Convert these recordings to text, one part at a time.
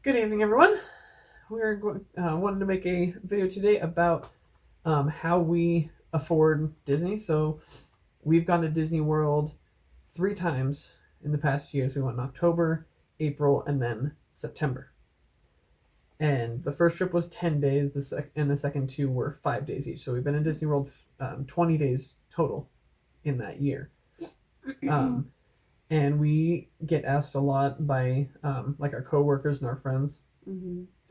Good evening, everyone. We're wanting to make a video today about how we afford Disney. So we've gone to Disney World 3 times in the past years. We went in October, April, and then September. And the first trip was 10 days, and the second two were 5 days each. So we've been in Disney World 20 days total in that year. And we get asked a lot by like our coworkers and our friends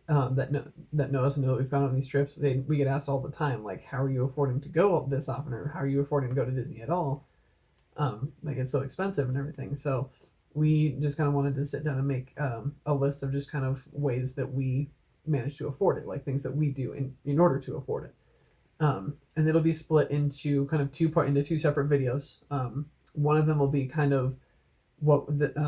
that know us and know that we've gone on these trips. We get asked all the time, like, how are you affording to go this often, or how are you affording to go to Disney at all? Like, it's so expensive and everything. So we just kind of wanted to sit down and make a list of just kind of ways that we manage to afford it, like things that we do in order to afford it. And it'll be split into kind of into two separate videos. One of them will be kind of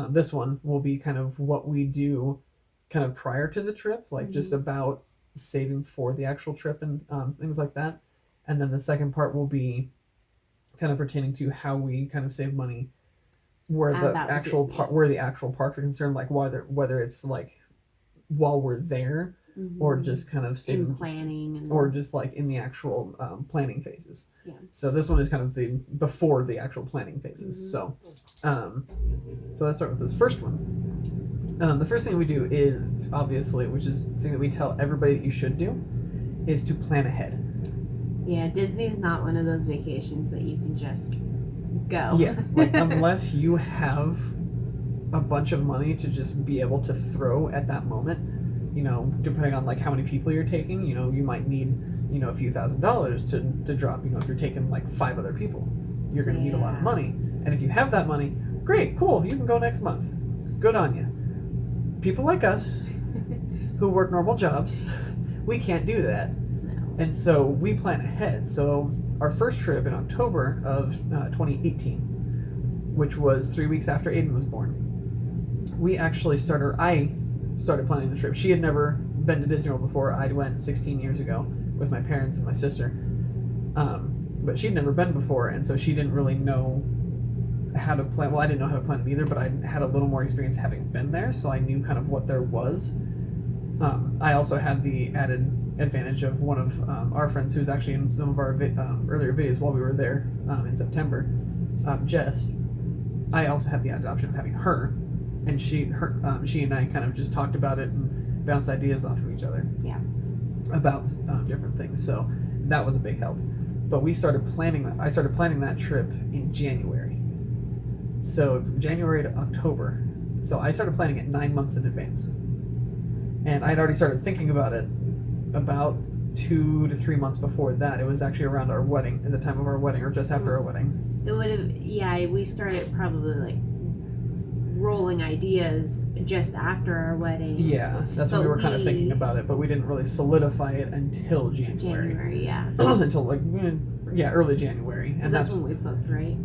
this one will be kind of what we do kind of prior to the trip, like just about saving for the actual trip and things like that. And then the second part will be kind of pertaining to how we kind of save money where the actual parks are concerned, like whether it's like while we're there or just kind of saving in planning or just like in the actual planning phases. Yeah. So this one is kind of before the actual planning phases. So let's start with this first one. The first thing we do is, obviously, which is the thing that we tell everybody that you should do, is to plan ahead. Yeah, Disney's not one of those vacations that you can just go. Yeah, like unless you have a bunch of money to just be able to throw at that moment. You know, depending on like how many people you're taking, you know, you might need, you know, a few $1,000s to drop. You know, if you're taking like 5 other people, you're going to need a lot of money. And if you have that money, great, cool, you can go next month. Good on you. People like us who work normal jobs, we can't do that. No. And so we plan ahead. So our first trip in October of 2018, which was 3 weeks after Aiden was born, I started planning the trip. She had never been to Disney World before. I went 16 years ago with my parents and my sister. But she'd never been before, and so she didn't really know how to plan. Well, I didn't know how to plan it either, but I had a little more experience having been there, so I knew kind of what there was. I also had the added advantage of one of our friends who's actually in some of our earlier videos while we were there in September, Jess. I also had the added option of having her, and she and I kind of just talked about it and bounced ideas off of each other. Yeah. About different things, so that was a big help. But I started planning that trip in January. So January to October. So I started planning it 9 months in advance. And I'd already started thinking about it about 2 to 3 months before that. It was actually around our wedding, at the time of our wedding, or just after our wedding. It would have, yeah, we started probably like rolling ideas just after our wedding. Yeah, that's when we were kind of thinking about it, but we didn't really solidify it until January. Yeah. Until like, early January. And that's when we booked, right?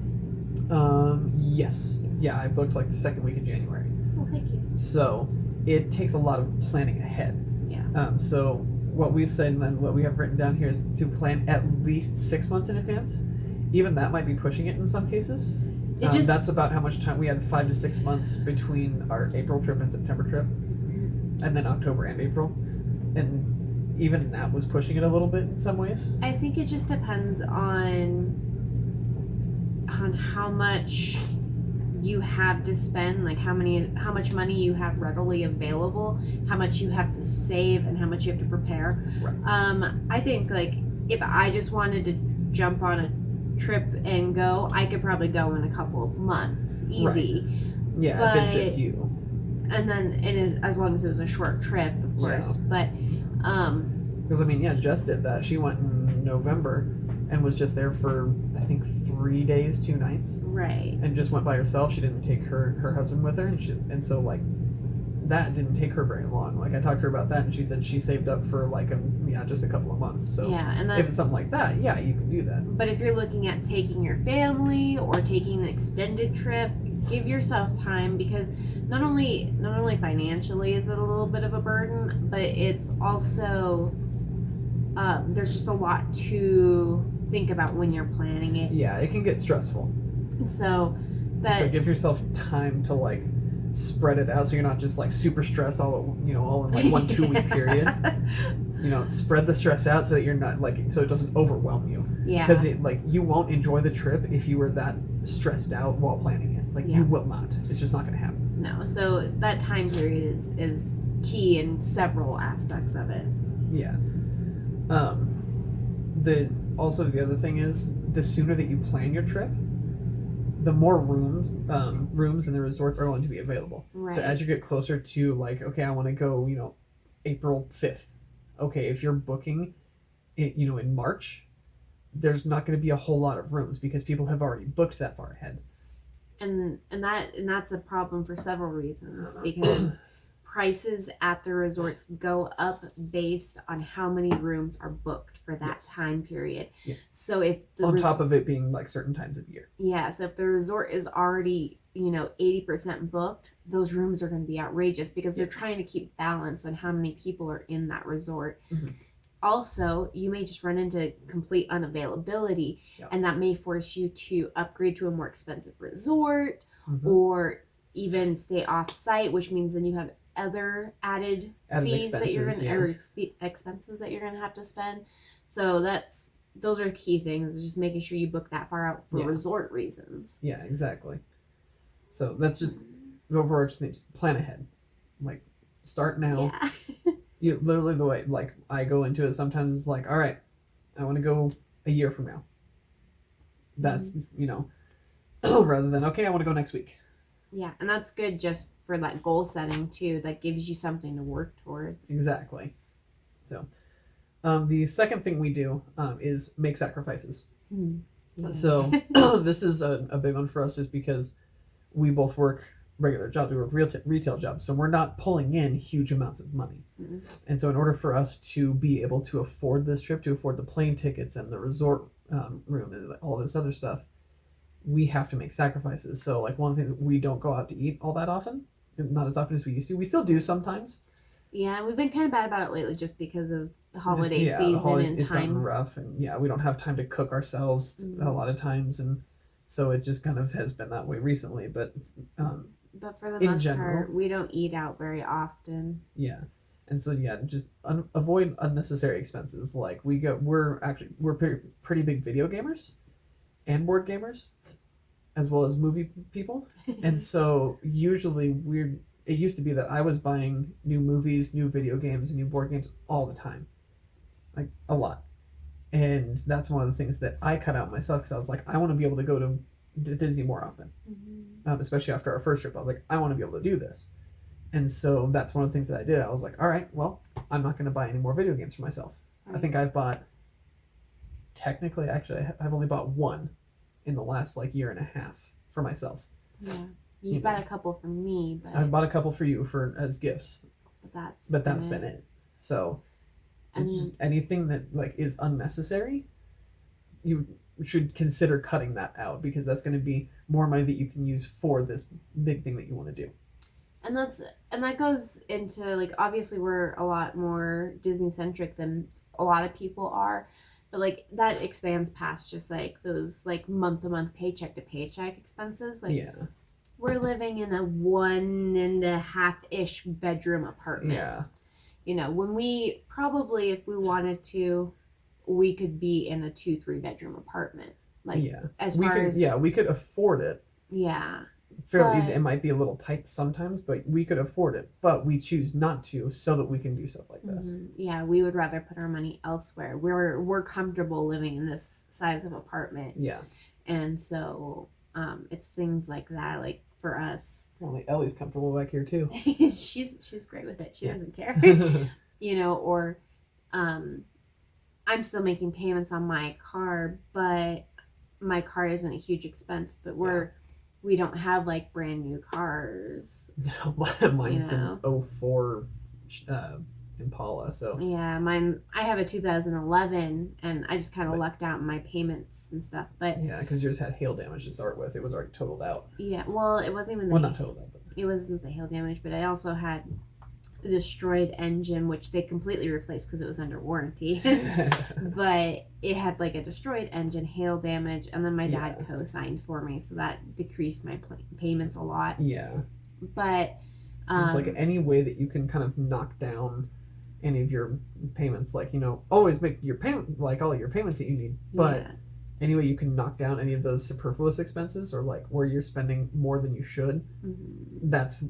Yes. Yeah, I booked like the second week of January. Oh, thank you. So it takes a lot of planning ahead. Yeah. So what we said and then what we have written down here is to plan at least 6 months in advance. Even that might be pushing it in some cases. That's about how much time we had. 5 to 6 months between our April trip and September trip, and then October and April, and even that was pushing it a little bit in some ways. I think it just depends on how much you have to spend, like how much money you have readily available, how much you have to save, and how much you have to prepare. Right. I think like if I just wanted to jump on a trip and go, I could probably go in a couple of months, easy. Right. Yeah, if it's just you. And then as long as it was a short trip, of course. But because Jess did that. She went in November and was just there for I think 3 days, 2 nights. Right. And just went by herself. She didn't take her husband with her, and so like that didn't take her very long. Like I talked to her about that, and she said she saved up for like just a couple of months. So yeah, and if it's something like that, yeah, you can do that. But if you're looking at taking your family or taking an extended trip, give yourself time, because not only financially is it a little bit of a burden, but it's also there's just a lot to think about when you're planning it. Yeah, it can get stressful. So give yourself time to like spread it out so you're not just like super stressed all in like 1-2 week period. Spread the stress out so that you're not like, so it doesn't overwhelm you. Yeah. Because you won't enjoy the trip if you were that stressed out while planning it. Like, you will not. It's just not going to happen. No. So that time period is key in several aspects of it. Yeah. The other thing is, the sooner that you plan your trip, the more rooms in the resorts are going to be available. Right. So as you get closer to like, okay, I want to go, April 5th. Okay, if you're booking it, in March, there's not going to be a whole lot of rooms because people have already booked that far ahead. And that's a problem for several reasons, because prices at the resorts go up based on how many rooms are booked for that time period. Yeah. So if top of it being like certain times of year. Yeah, so if the resort is already 80% booked, those rooms are going to be outrageous because they're trying to keep balance on how many people are in that resort. Mm-hmm. Also, you may just run into complete unavailability, and that may force you to upgrade to a more expensive resort, or even stay off site, which means then you have other added fees that you're going to, or expenses that you're going to have to spend. So those are key things, is just making sure you book that far out for resort reasons. Yeah, exactly. So that's just the overarching thing. Just plan ahead. Like, start now. Yeah. You literally, the way like I go into it sometimes, it's like, all right, I want to go a year from now. That's rather than, okay, I want to go next week. Yeah, and that's good just for that goal setting too. That gives you something to work towards. Exactly. So the second thing we do is make sacrifices. Yeah. So this is a big one for us, just because we both work regular jobs. We work retail jobs, so we're not pulling in huge amounts of money. And so in order for us to be able to afford this trip, to afford the plane tickets and the resort room and all this other stuff, we have to make sacrifices. So like, one of the things, we don't go out to eat all that often, not as often as we used to. We still do sometimes. Yeah, we've been kind of bad about it lately just because of the holiday season the holidays, and it's time. gotten rough, and we don't have time to cook ourselves a lot of times, and so it just kind of has been that way recently. But for the most part, we don't eat out very often. Yeah, and so just avoid unnecessary expenses. Like, we're pretty big video gamers and board gamers, as well as movie people, and so usually it used to be that I was buying new movies, new video games, and new board games all the time. Like, a lot. And that's one of the things that I cut out myself, because I was like, I want to be able to go to Disney more often. Especially after our first trip, I was like, I want to be able to do this. And so that's one of the things that I did. I was like, all right, well, I'm not going to buy any more video games for myself. Right. I think I've bought, technically, actually, I've only bought one in the last year and a half for myself. Yeah. You bought a couple for me, but I bought a couple for you as gifts. But that's been it. So, it's just anything that is unnecessary, you should consider cutting that out, because that's going to be more money that you can use for this big thing that you want to do. And that goes into obviously we're a lot more Disney centric than a lot of people are, but that expands past just those month to month, paycheck to paycheck expenses. We're living in a 1.5-ish bedroom apartment. Yeah. When we probably, if we wanted to, we could be in a 2-3 bedroom apartment. We could afford it. Yeah. Fairly easy. It might be a little tight sometimes, but we could afford it. But we choose not to, so that we can do stuff like this. Yeah, we would rather put our money elsewhere. We're comfortable living in this size of apartment. Yeah. And so it's things like that, for us. Well, Ellie's comfortable back here too. she's great with it. She doesn't care. Or I'm still making payments on my car, but my car isn't a huge expense, but we don't have brand new cars. Mine's an 04 Impala, so yeah, I have a 2011, and I just kind of lucked out in my payments and stuff. But yeah, because yours had hail damage to start with. It was already totaled out. Yeah, well, it wasn't even not totaled out, but it wasn't the hail damage, but I also had the destroyed engine, which they completely replaced because it was under warranty. But it had a destroyed engine, hail damage, and then my dad co-signed for me, so that decreased my payments a lot. Yeah. But it's like any way that you can kind of knock down any of your payments, like, you know, always make your payment, like all your payments that you need, but yeah. any way you can knock down any of those superfluous expenses, or like where you're spending more than you should, that's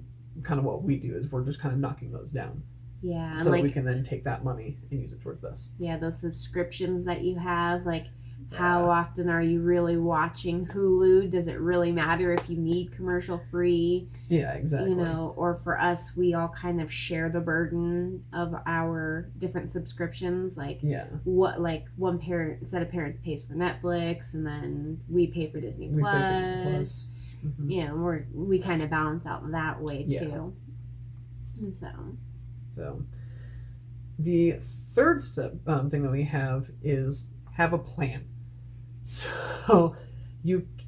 kind of what we do, is we're just kind of knocking those down. Yeah. So like, that we can then take that money and use it towards this. Yeah, those subscriptions that you have, like, how often are you really watching Hulu? Does it really matter if you need commercial free? Yeah, exactly. You know, or for us, we all kind of share the burden of our different subscriptions. Like, what, like, one set of parents pays for Netflix, and then we pay for Disney Plus. Pay for Plus. Mm-hmm. You know, we kind of balance out that way too. And so the third step thing that we have is have a plan. So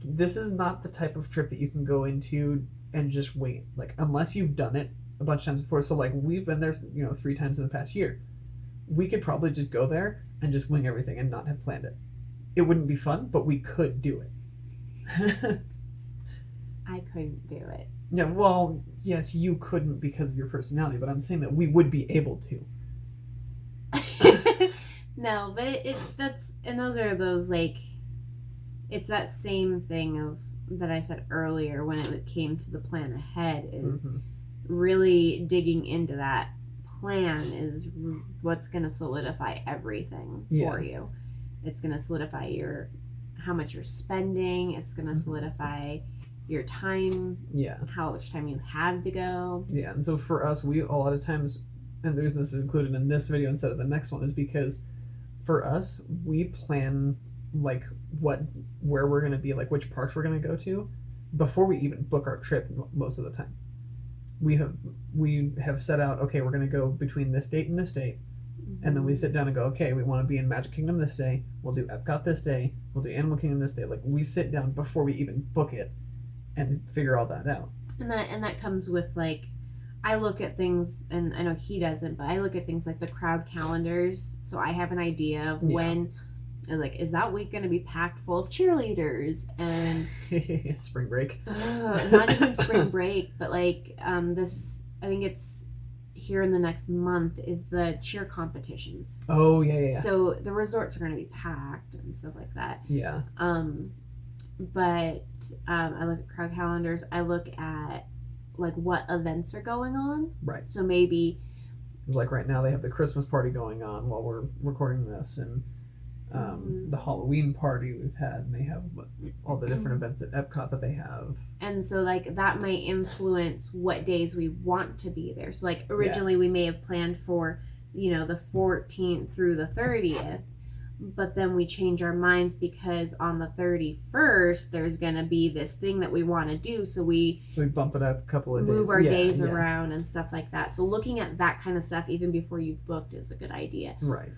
this is not the type of trip that you can go into and just wait, like, unless you've done it a bunch of times before. So like, we've been there, you know, 3 times in the past year. We could probably just go there and just wing everything and not have planned it. It wouldn't be fun, but we could do it. I couldn't do it. Yeah, well, yes, you couldn't because of your personality, but I'm saying that we would be able to. No, but those are those, like, it's that same thing of that I said earlier when it came to the plan ahead, is really digging into that plan is what's going to solidify everything for you. It's going to solidify how much you're spending. It's going to solidify your time, how much time you have to go. Yeah, and so for us, we a lot of times, and the reason this is included in this video instead of the next one is because for us, we plan like where we're going to be, like which parks we're going to go to before we even book our trip most of the time. We have set out, okay, we're going to go between this date and this date. And then we sit down and go, okay, we want to be in Magic Kingdom this day. We'll do Epcot this day. We'll do Animal Kingdom this day. Like, we sit down before we even book it and figure all that out. And that comes with, like, I look at things, and I know he doesn't, but I look at things like the crowd calendars, so I have an idea of when, like, is that week going to be packed full of cheerleaders? And spring break. Not even spring break, but like this, I think it's here in the next month, is the cheer competitions. Oh yeah. So the resorts are going to be packed and stuff like that. Yeah. But I look at crowd calendars. I look at like what events are going on. Right. So maybe, like right now they have the Christmas party going on while we're recording this, and the Halloween party we've had, and they have all the different events at Epcot that they have. And so like that might influence what days we want to be there. So like originally we may have planned for, you know, the 14th through the 30th, but then we change our minds because on the 31st there's going to be this thing that we want to do, so we bump it up a couple of days, move our days around and stuff like that. So looking at that kind of stuff even before you've booked is a good idea. Right.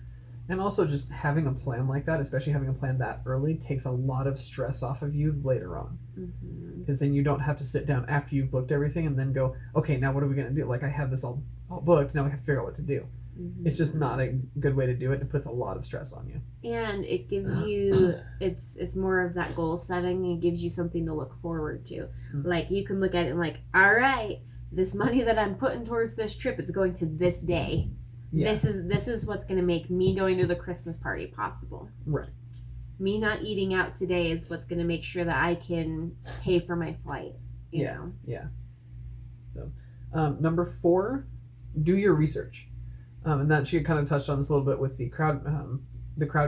And also just having a plan like that, especially having a plan that early, takes a lot of stress off of you later on. Because then you don't have to sit down after you've booked everything and then go, okay, now what are we going to do? Like, I have this all booked, now we have to figure out what to do. It's just not a good way to do it. It puts a lot of stress on you. And it gives you, it's more of that goal setting. It gives you something to look forward to. Like, you can look at it and like, all right, this money that I'm putting towards this trip, it's going to this day. Yeah. This is what's going to make me going to the Christmas party possible. Right. Me not eating out today is what's going to make sure that I can pay for my flight. You know? Yeah. So, number 4, do your research. And that she kind of touched on this a little bit with the crowd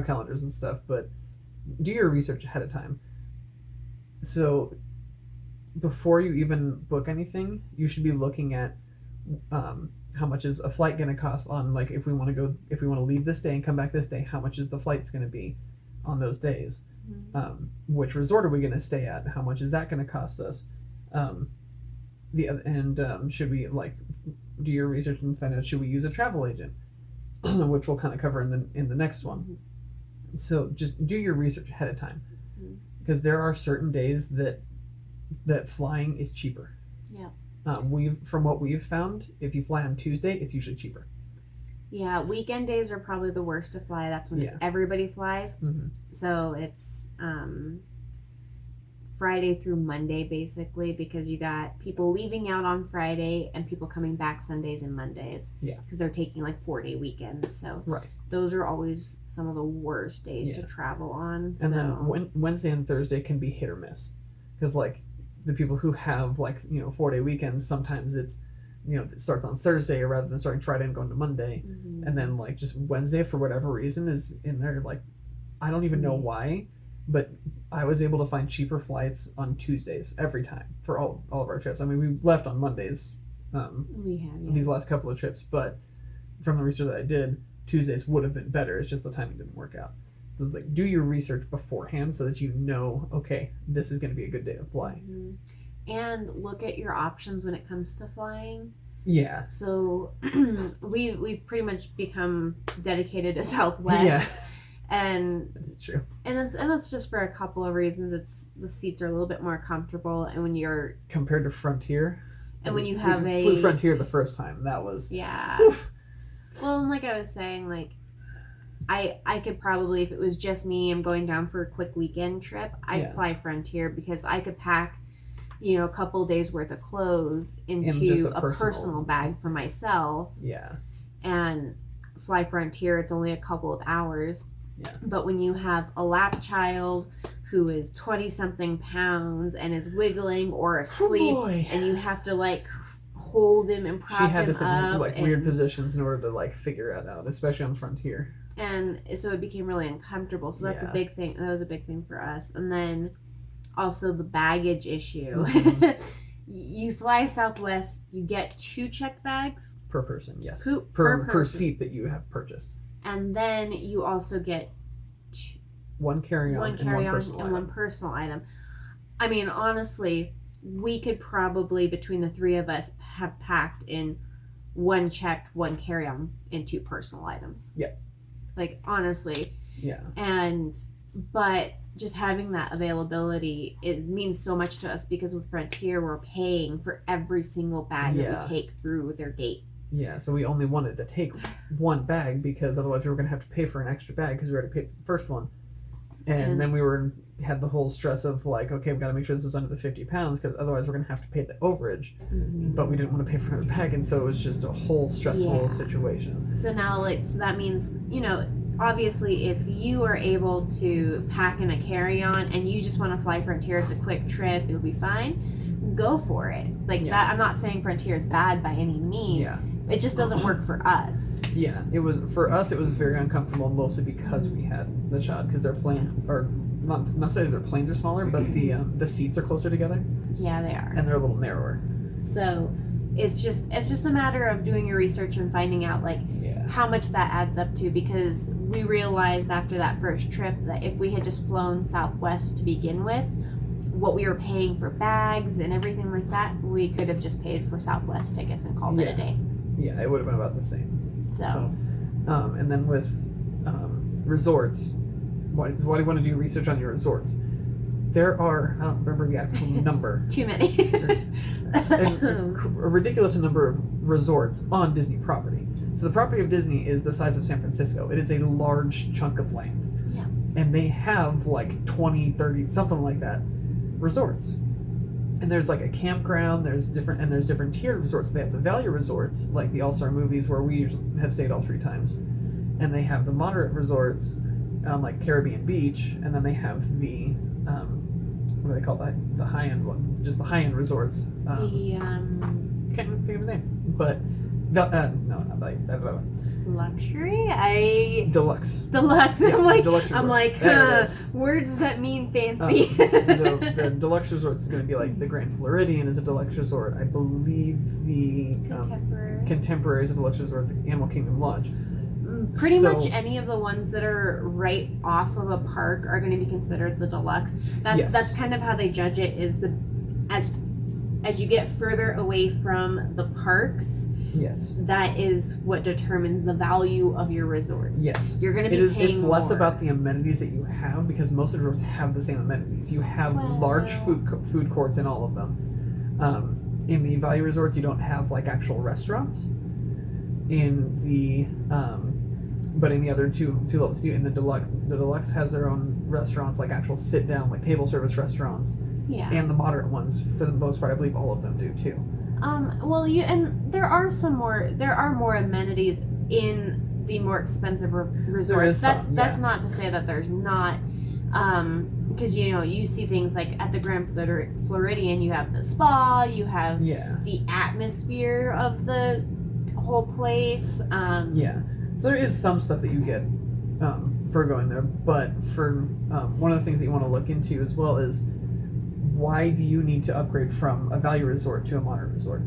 calendars and stuff. But do your research ahead of time. So, before you even book anything, you should be looking at how much is a flight going to cost on, like, if we want to leave this day and come back this day, how much is the flight's going to be on those days? Which resort are we going to stay at? How much is that going to cost us? Should we, like, do your research and find out, should we use a travel agent? Which we'll kind of cover in the next one. So just do your research ahead of time, because there are certain days that flying is cheaper. Yeah. From what we've found, if you fly on Tuesday, it's usually cheaper. Yeah, weekend days are probably the worst to fly. That's when everybody flies. So it's Friday through Monday, basically, because you got people leaving out on Friday and people coming back Sundays and Mondays. Yeah. Because they're taking like 4-day weekends. So Right. those are always some of the worst days to travel on. And then Wednesday and Thursday can be hit or miss. Because, like, the people who have, like, 4-day weekends, sometimes it's, it starts on Thursday rather than starting Friday and going to Monday. Mm-hmm. And then, like, just Wednesday, for whatever reason, is in there. Like, I don't even know why, but I was able to find cheaper flights on Tuesdays every time for all of our trips. I mean, we left on Mondays these last couple of trips, but from the research that I did, Tuesdays would have been better. It's just the timing didn't work out. So it's like, do your research beforehand so that you know, okay, this is going to be a good day to fly. Mm-hmm. And look at your options when it comes to flying. Yeah. So we've pretty much become dedicated to Southwest. Yeah. And that's true. And that's just for a couple of reasons. It's the seats are a little bit more comfortable, and when you're compared to Frontier, and when you have we flew Frontier the first time, that was oof. Well, and like I was saying, like I could probably, if it was just me, I'm going down for a quick weekend trip, I'd fly Frontier because I could pack a couple days worth of clothes into a personal bag for myself. Yeah. And fly Frontier, it's only a couple of hours. Yeah. But when you have a lap child who is 20-something pounds and is wiggling or asleep, and you have to like hold him and prop him up. She had to sit in like weird positions in order to like figure it out, especially on Frontier. And so it became really uncomfortable. So that's a big thing. That was a big thing for us. And then also the baggage issue. Mm-hmm. You fly Southwest, you get 2 checked bags per person. Yes. Per seat that you have purchased. And then you also get one carry-on and one personal item. I mean, honestly, we could probably, between the 3 of us, have packed in 1 checked, 1 carry-on, and 2 personal items. Yeah. Like, honestly. Yeah. But just having that availability means so much to us, because with Frontier, we're paying for every single bag that we take through their gate. Yeah, so we only wanted to take 1 bag because otherwise we were going to have to pay for an extra bag because we already paid for the first one. And then we had the whole stress of like, okay, we got to make sure this is under the 50 pounds because otherwise we're going to have to pay the overage. Mm-hmm. But we didn't want to pay for another bag, and so it was just a whole stressful situation. So now, so that means, obviously if you are able to pack in a carry-on and you just want to fly Frontier as a quick trip, you'll be fine. Go for it. That. I'm not saying Frontier is bad by any means. Yeah. It just doesn't work for us. Yeah, it was very uncomfortable, mostly because we had the child, because their planes are not necessarily their planes are smaller, but the seats are closer together. Yeah, they are. And they're a little narrower. So it's just a matter of doing your research and finding out how much that adds up to, because we realized after that first trip that if we had just flown Southwest to begin with, what we were paying for bags and everything like that, we could have just paid for Southwest tickets and called it a day. Yeah, it would have been about the same. So and then with resorts, why do you want to do research on your resorts? There are, I don't remember the actual number. Too many. a ridiculous number of resorts on Disney property. So the property of Disney is the size of San Francisco. It is a large chunk of land. Yeah. And they have like 20, 30, something like that, resorts. And there's like a campground, there's different tiered resorts. They have the value resorts, like the All-Star Movies, where we usually have stayed all 3 times. And they have the moderate resorts, like Caribbean Beach, and then they have the, what do they call that? The high-end one, just the high-end resorts. Can't even think of the name, but luxury. Deluxe. Yeah, I'm like Deluxe words that mean fancy. The deluxe resort is going to be like the Grand Floridian is a deluxe resort. I believe the Contemporary is a deluxe resort. The Animal Kingdom Lodge. Pretty much any of the ones that are right off of a park are going to be considered the deluxe. That's kind of how they judge it. Is as you get further away from the parks. Yes. That is what determines the value of your resort. Yes. You're going to be paying It's less about the amenities that you have, because most of the resorts have the same amenities. You have large food courts in all of them. In the value resorts, you don't have like actual restaurants. But in the other two levels, in the deluxe has their own restaurants, like actual sit down, like table service restaurants. Yeah. And the moderate ones, for the most part, I believe all of them do too. Well, there are more amenities in the more expensive resorts. That's not to say that there's not, because you see things like at the Grand Floridian, you have the spa, you have the atmosphere of the whole place. So there is some stuff that you get for going there, but for one of the things that you want to look into as well is, why do you need to upgrade from a value resort to a moderate resort?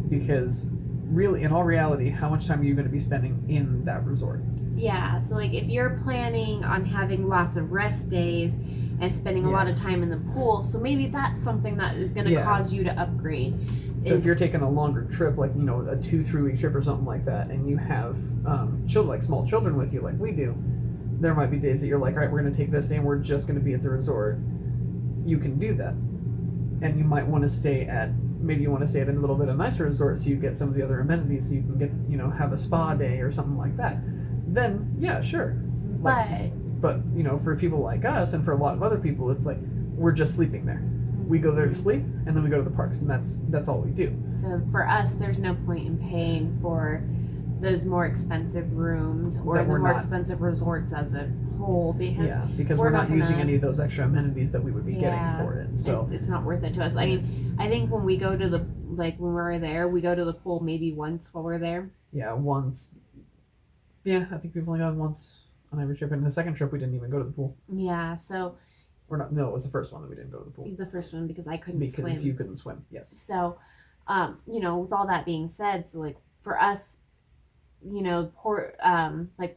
Because really, in all reality, how much time are you going to be spending in that resort? Yeah, so like if you're planning on having lots of rest days and spending a lot of time in the pool, so maybe that's something that is going to cause you to upgrade. So if you're taking a longer trip, like, a 2-3 week trip or something like that, and you have children, like small children with you, like we do, there might be days that you're like, all right, we're going to take this day and we're just going to be at the resort. You can do that. And you might want to stay at a little bit of nicer resort, so you get some of the other amenities, so you can get, have a spa day or something like that. Then, yeah, sure. But for people like us and for a lot of other people, it's like, we're just sleeping there. We go there to sleep, and then we go to the parks, and that's all we do. So for us, there's no point in paying for those more expensive rooms or the more expensive resorts as a whole, because we're not using any of those extra amenities that we would be getting for it. So it's not worth it to us. I mean, I think when we go to when we're there, we go to the pool maybe once while we're there. Yeah, once. Yeah, I think we've only gone once on every trip, and the second trip we didn't even go to the pool. Yeah, so. No, it was the first one that we didn't go to the pool. The first one because I couldn't swim. Because you couldn't swim, yes. So, with all that being said, so like for us, Port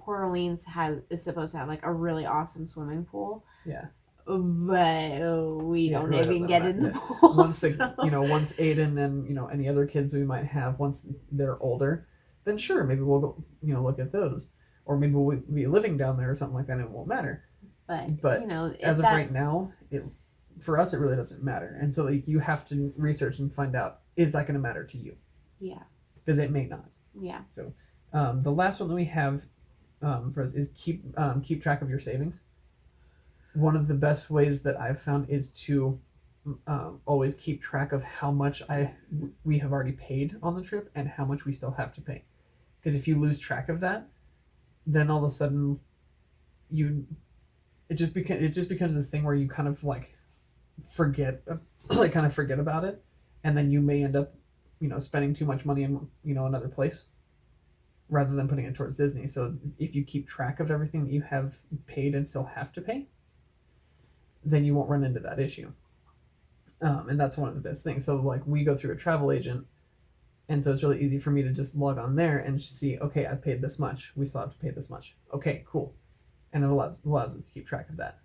Orleans is supposed to have like a really awesome swimming pool. Yeah. But we don't even get in the pool. Once once Aiden and any other kids we might have, once they're older, then sure, maybe we'll go, look at those, or maybe we'll be living down there or something like that, and it won't matter. But as of right now, for us, it really doesn't matter. And so you have to research and find out, is that going to matter to you? Yeah. Because it may not. Yeah. So the last one that we have for us is keep track of your savings. One of the best ways that I've found is to always keep track of how much we have already paid on the trip and how much we still have to pay. Because if you lose track of that, then all of a sudden it just becomes this thing where you kind of like forget about it, and then you may end up spending too much money in another place rather than putting it towards Disney. So if you keep track of everything that you have paid and still have to pay, then you won't run into that issue. And that's one of the best things. So like we go through a travel agent, and so it's really easy for me to just log on there and see, okay, I've paid this much, we still have to pay this much, okay, cool. And it allows us to keep track of that.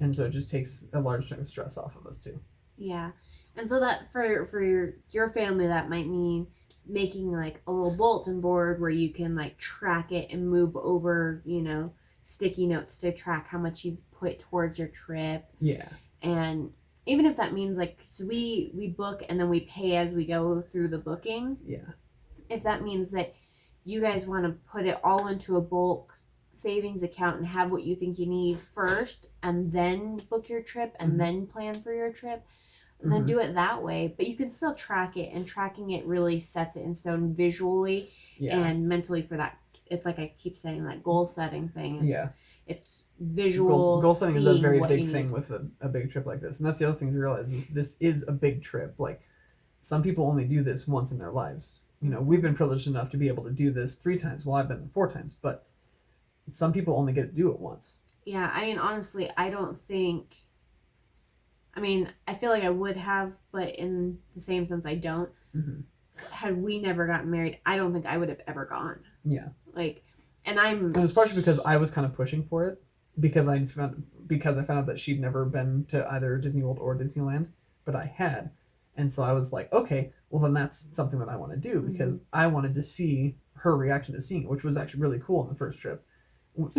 And so it just takes a large chunk of stress off of us too. Yeah. And so that for your family, that might mean making like a little bulletin board where you can like track it and move over, sticky notes to track how much you've put towards your trip. Yeah. And even if that means like, so we book and then we pay as we go through the booking. Yeah. If that means that you guys want to put it all into a bulk savings account and have what you think you need first and then book your trip and then plan for your trip, and then do it that way. But you can still track it, and tracking it really sets it in stone visually and mentally for that. It's like I keep saying, that goal setting thing. It's visual. Goal setting is a very big thing with a big trip like this. And that's the other thing to realize, is this is a big trip. Like, some people only do this once in their lives. We've been privileged enough to be able to do this 3 times. Well, I've been there 4 times, but some people only get to do it once. Yeah, I mean, honestly, I feel like I would have, but in the same sense, I don't. Mm-hmm. Had we never gotten married, I don't think I would have ever gone. Yeah. And it's partially because I was kind of pushing for it, because I found out that she'd never been to either Disney World or Disneyland, but I had. And so I was like, okay, well then that's something that I want to do, because I wanted to see her reaction to seeing it, which was actually really cool on the first trip.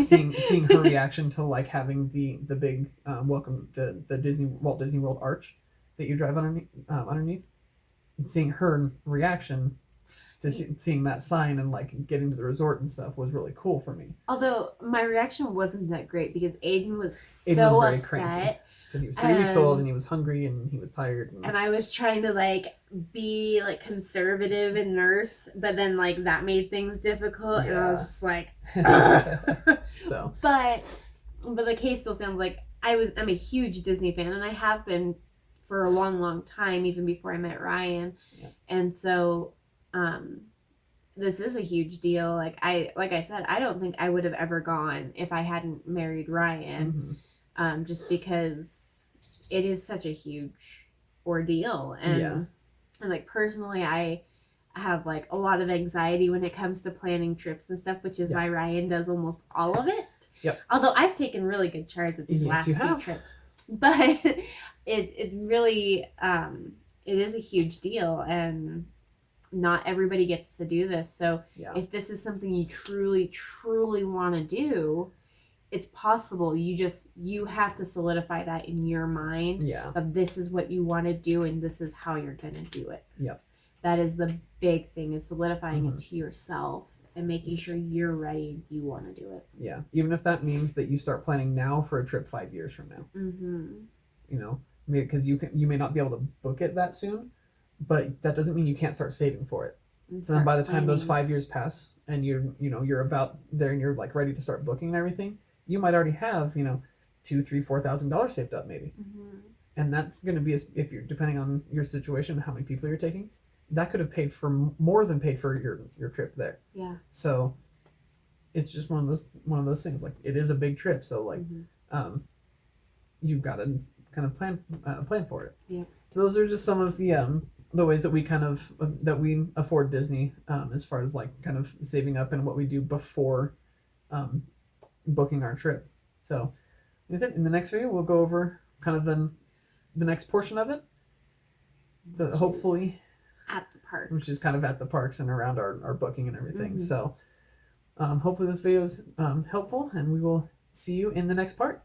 Seeing her reaction to like having the big welcome to the Walt Disney World arch that you drive underneath, and seeing her reaction to seeing that sign and like getting to the resort and stuff was really cool for me. Although my reaction wasn't that great, because Aiden was so upset. because he was 3 weeks old and he was hungry and he was tired. And I was trying to like be like conservative and nurse, but then like that made things difficult, and I was just like, so. But the case still sounds like I'm a huge Disney fan, and I have been for a long time, even before I met Ryan, and so this is a huge deal. Like I said, I don't think I would have ever gone if I hadn't married Ryan, just because it is such a huge ordeal, and like personally, I have like a lot of anxiety when it comes to planning trips and stuff, which is why Ryan does almost all of it. Yep. Although I've taken really good charge of these last few trips, but it really it is a huge deal, and not everybody gets to do this. So if this is something you truly want to do, it's possible. You have to solidify that in your mind. Of this is what you want to do, and this is how you're gonna do it. That is the big thing, is solidifying it to yourself and making sure you're ready and you want to do it. Even if that means that you start planning now for a trip 5 years from now. You know, because you may not be able to book it that soon, but that doesn't mean you can't start saving for it. So then by the time those 5 years pass and you're about there and you're like ready to start booking and everything, you might already have $2,000, $3,000, $4,000 saved up maybe. And that's going to be, if you're depending on your situation, how many people you're taking, that could have paid for more than paid for your trip there. So it's just one of those things. Like, it is a big trip, so like you've got to kind of plan for it. So those are just some of the ways that we that we afford Disney, as far as like kind of saving up and what we do before booking our trip. So in the next video we'll go over kind of the next portion of it. So hopefully at the parks. Which is kind of at the parks and around our booking and everything. So hopefully this video is helpful, and we will see you in the next part.